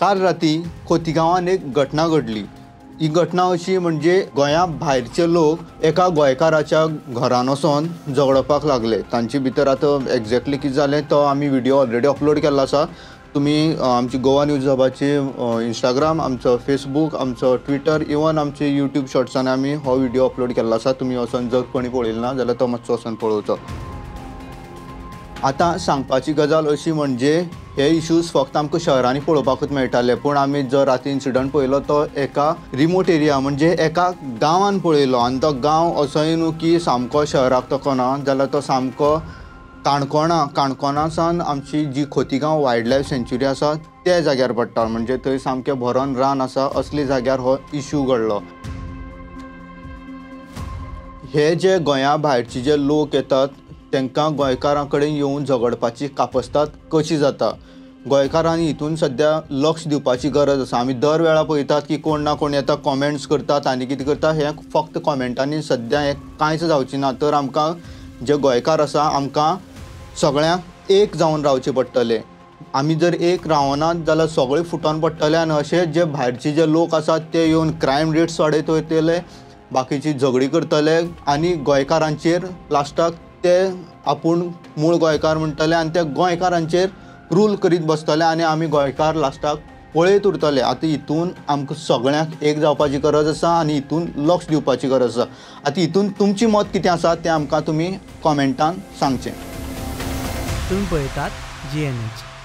काल राती खोतीगांवान एक घटना घडली। ही घटना अशी म्हणजे गोंया भायरचे लोक एका गोंयकाराच्या घरान वचोन झगडपाक लागले। तांचे भितर आतां एक्झॅक्टली कितें जालें तो आमी व्हिडिओ ऑलरेडी अपलोड केल्लो आसा। तुमी आमची गोवा न्यूज हबाची इंस्टाग्राम, आमचो फेसबूक, आमचो ट्विटर, इवन आमचे यूट्यूब शॉर्ट्सान आमी हो व्हिडिओ अपलोड केल्लो आसा। तुमी वचोन जर कोणी पळयलो ना जाल्यार तो मातसो वचोन पळोवचो। आतां सांगपाची गजाल अशी म्हणजे हे इश्यूज फक्त आमकां शहरांनी पळोवपाकूच मेळटाले, पूण आमी जो राती इन्सिडंट पळयलो तो एका रिमोट एरिया म्हणजे एका गांवान पळयलो। आनी तो गांव असोय न्हू की सामको शहराक तेंकोना, जाल्यार तो सामको काणकोणा सावन आमची जी खोतीगांव वायल्ड लायफ सँच्युरी आसा त्या जाग्यार पडटा। म्हणजे थंय सामकें भरोन रान आसा असले जाग्यार हो इश्यू घडलो। हे जे गोंया भायरचे जे लोक येतात तांकां गोंयकारां कडेन येवन झगडपाची कापस्ताद कशी जाता, गोंयकारांनी हितून सद्या लक्ष दिवपाची गरज आसा। आमी दर वेळा पळयतात की कोण ना कोण येता, कॉमेंट्स करतात आनी कितें करता, हें फक्त कॉमेंटांनी सद्या हें कांयच जावचें ना। तर आमकां जे गोंयकार आसा आमकां सगळ्यांक एक जावन रावचें पडटलें। आमी जर एक रावनात जाल्यार सगळें फुटोन पडटलें आनी अशे जे भायरचे जे लोक आसात ते येवन क्रायम रेट्स वाडयत वयतले, बाकीची झगडी करतले आनी गोंयकारांचेर लास्टाक ते आपूण मूळ गोंयकार म्हणटले आनी ते गोंयकारांचेर रूल करीत बसतले आनी आमी गोंयकार लास्टाक पळयत उरतले। आतां हितून आमकां सगळ्यांक एक जावपाची गरज आसा आनी हितून लक्ष दिवपाची गरज आसा। आतां हितून तुमची मत कितें आसा तें आमकां तुमी कॉमेंटान सांगचें। तुम्ही पळयतात GNH।